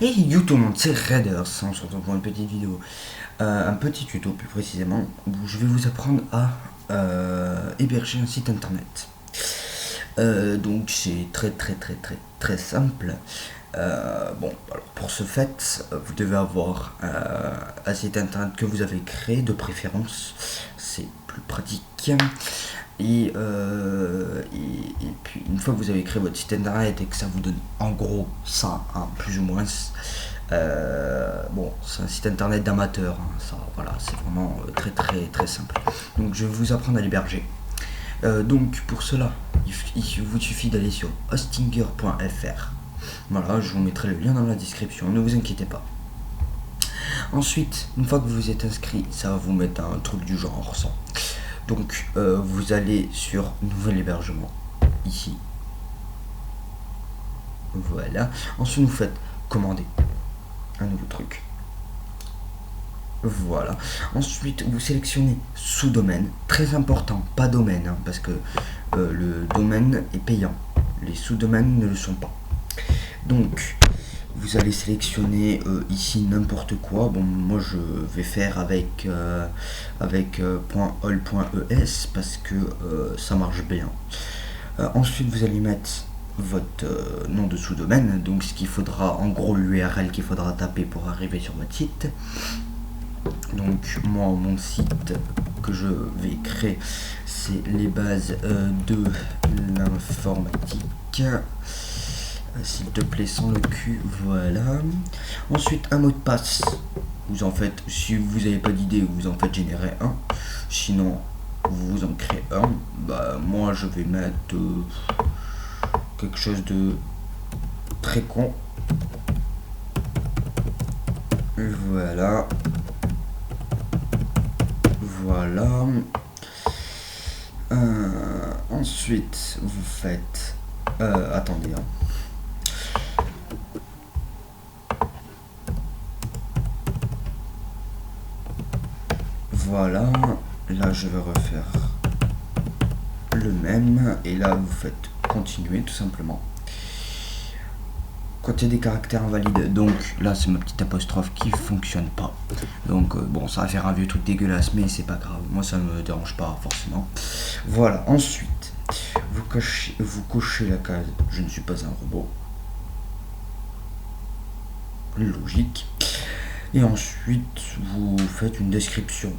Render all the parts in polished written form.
Hey you tout le monde, c'est Raiders, on se retrouve pour une petite vidéo, un petit tuto plus précisément, où je vais vous apprendre à héberger un site internet. Donc c'est très simple. Bon, alors pour ce fait, vous devez avoir un site internet que vous avez créé de préférence, c'est plus pratique. Et puis une fois que vous avez créé votre site internet et que ça vous donne en gros ça, hein, plus ou moins, bon, c'est un site internet d'amateur, hein, ça, voilà, c'est vraiment très simple. Donc je vais vous apprendre à l'héberger. Donc pour cela, il vous suffit d'aller sur hostinger.fr. Voilà, je vous mettrai le lien dans la description, ne vous inquiétez pas. Ensuite, une fois que vous vous êtes inscrit, ça va vous mettre un truc du genre ça. Donc vous allez sur nouvel hébergement ici, voilà. Ensuite vous faites commander un nouveau truc, voilà. Ensuite vous sélectionnez sous-domaine, très important, pas domaine, hein, parce que le domaine est payant, les sous-domaines ne le sont pas. Donc vous allez sélectionner ici n'importe quoi. Bon, moi je vais faire avec .all.es parce que ça marche bien. Ensuite vous allez mettre votre nom de sous-domaine, donc ce qu'il faudra, en gros l'URL qu'il faudra taper pour arriver sur votre site. Donc moi mon site que je vais créer, c'est les bases de l'informatique. S'il te plaît, sans le cul, voilà. Ensuite un mot de passe, vous en faites, si vous n'avez pas d'idée, vous en faites générer un, sinon vous en créez un. Bah moi je vais mettre quelque chose de très con, voilà, voilà. Ensuite vous faites attendez, hein. Voilà, là je vais refaire le même, et là vous faites continuer tout simplement. Quand il y a des caractères invalides, donc là c'est ma petite apostrophe qui fonctionne pas. Donc bon, ça va faire un vieux truc dégueulasse, mais c'est pas grave, moi ça me dérange pas forcément. Voilà, ensuite vous cochez la case je ne suis pas un robot. Logique. Et ensuite vous faites une description.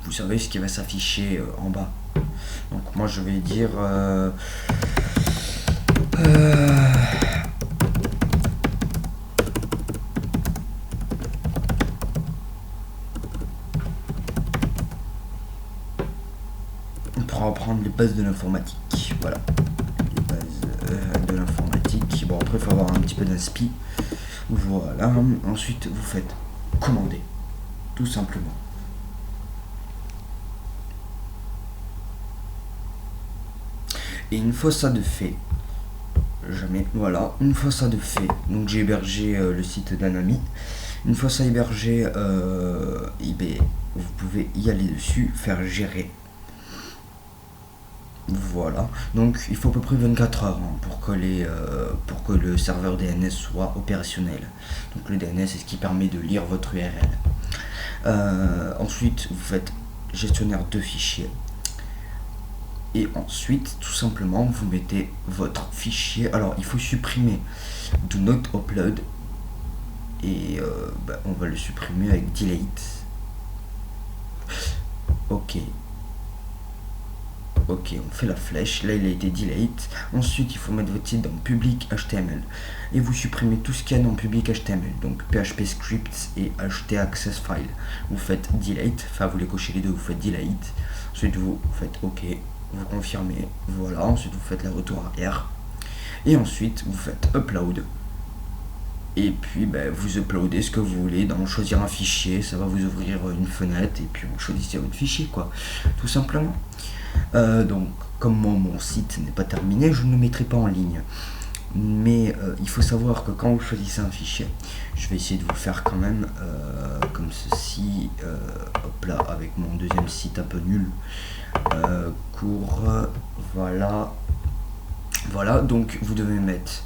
Vous savez ce qui va s'afficher en bas. Donc moi je vais dire on pourra reprendre les bases de l'informatique. Voilà, les bases de l'informatique. Bon, après il faut avoir un petit peu d'inspi. Voilà, ensuite vous faites commander tout simplement. Et une fois ça de fait, voilà, une fois ça de fait, donc j'ai hébergé le site d'un ami. Une fois ça hébergé, vous pouvez y aller dessus, faire gérer. Voilà, donc il faut à peu près 24 heures hein, pour que le serveur DNS soit opérationnel. Donc le DNS c'est ce qui permet de lire votre URL. Ensuite vous faites gestionnaire de fichiers. Et ensuite, tout simplement, vous mettez votre fichier. Alors, il faut supprimer do not upload. Et on va le supprimer avec delete. Ok, on fait la flèche. Là, il a été delete. Ensuite, il faut mettre votre site dans public HTML. Et vous supprimez tout ce qu'il y a dans public HTML. Donc, PHP scripts et htaccess file. Vous faites delete. Enfin, vous les cochez les deux. Vous faites delete. Ensuite, vous faites OK. Vous confirmez, voilà, ensuite vous faites le retour arrière, et ensuite vous faites upload, et puis vous uploadez ce que vous voulez, dans choisir un fichier, ça va vous ouvrir une fenêtre, et puis vous choisissez votre fichier, quoi, tout simplement. Donc comme mon site n'est pas terminé, je ne le mettrai pas en ligne, mais il faut savoir que quand vous choisissez un fichier, je vais essayer de vous faire quand même comme ceci, hop là, avec mon deuxième site un peu nul, voilà, donc vous devez mettre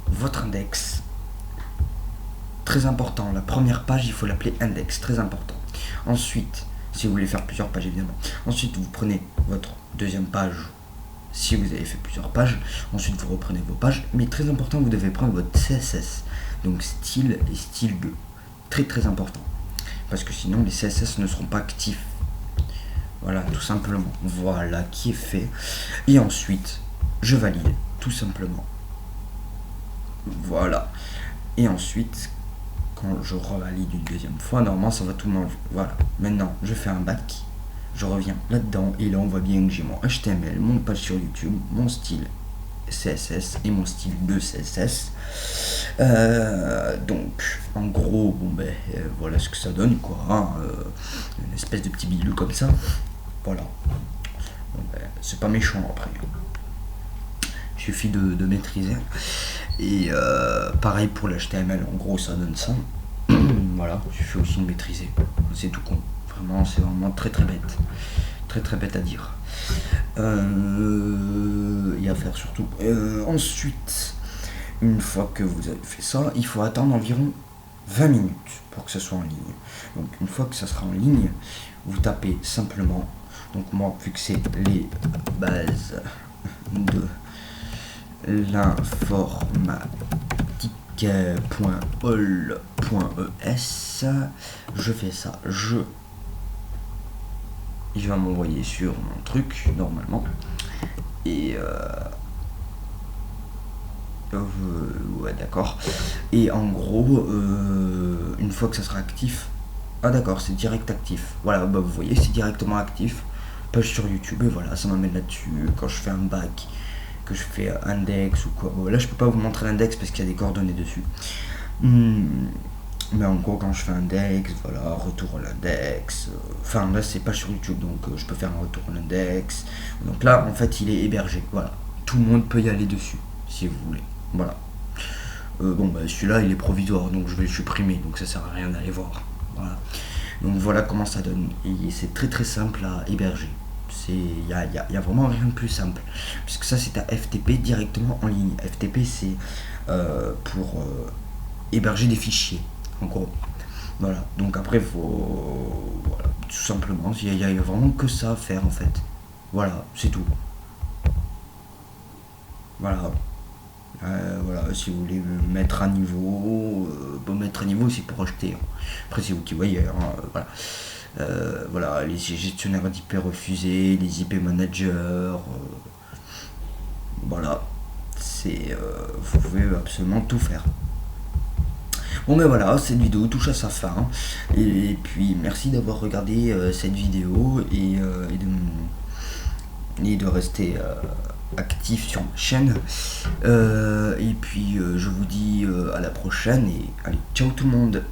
votre index très important, la première page, il faut l'appeler index, très important. Ensuite, si vous voulez faire plusieurs pages évidemment, ensuite vous prenez votre deuxième page, si vous avez fait plusieurs pages, ensuite vous reprenez vos pages, mais très important, vous devez prendre votre CSS, donc style et style 2, très très important, parce que sinon les CSS ne seront pas actifs. Voilà, tout simplement, voilà qui est fait, et ensuite je valide, tout simplement, voilà, et ensuite quand je revalide une deuxième fois, normalement ça va tout m'enlever. Voilà, maintenant je fais un back, je reviens là-dedans et là on voit bien que j'ai mon HTML, mon page sur YouTube, mon style CSS et mon style de CSS. Donc en gros, bon ben voilà ce que ça donne quoi, hein, une espèce de petit bidule comme ça. Voilà, bon, ben, c'est pas méchant après. Il suffit de maîtriser. Et pareil pour l'HTML, en gros ça donne ça. Voilà, il suffit aussi de maîtriser. C'est tout con. Vraiment, c'est vraiment très très bête. Très très bête à dire. Et à faire surtout. Ensuite, une fois que vous avez fait ça, il faut attendre environ 20 minutes pour que ça soit en ligne. Donc une fois que ça sera en ligne, vous tapez simplement. Donc moi, vu que c'est les bases de l'informatique.all.es, je fais ça, il va m'envoyer sur mon truc normalement, et ouais d'accord, et en gros une fois que ça sera actif, ah d'accord, c'est direct actif, voilà, bah vous voyez c'est directement actif, page sur YouTube, et voilà, ça m'amène là-dessus. Quand je fais un back, que je fais index ou quoi, bon, là je peux pas vous montrer l'index parce qu'il y a des coordonnées dessus, mais en gros quand je fais index, voilà, retour à l'index, enfin là c'est pas sur YouTube, donc je peux faire un retour à l'index, donc là en fait il est hébergé, voilà, tout le monde peut y aller dessus si vous voulez, voilà. Bon bah celui-là il est provisoire, donc je vais le supprimer, donc ça sert à rien d'aller voir, voilà. Donc voilà comment ça donne, et c'est très très simple à héberger. Il y a vraiment rien de plus simple, puisque ça c'est un FTP directement en ligne. FTP c'est pour héberger des fichiers, en gros. Voilà, donc après voilà, tout simplement, il y a vraiment que ça à faire en fait. Voilà, c'est tout. Voilà. Voilà, si vous voulez mettre à niveau, mettre à niveau c'est pour acheter. Après c'est vous qui voyez, hein, voilà. Voilà, les gestionnaires d'IP refusés, les IP managers, voilà, vous pouvez absolument tout faire. Bon ben voilà, cette vidéo touche à sa fin, et puis merci d'avoir regardé cette vidéo, et de rester actif sur ma chaîne, et puis je vous dis à la prochaine, et allez, ciao tout le monde.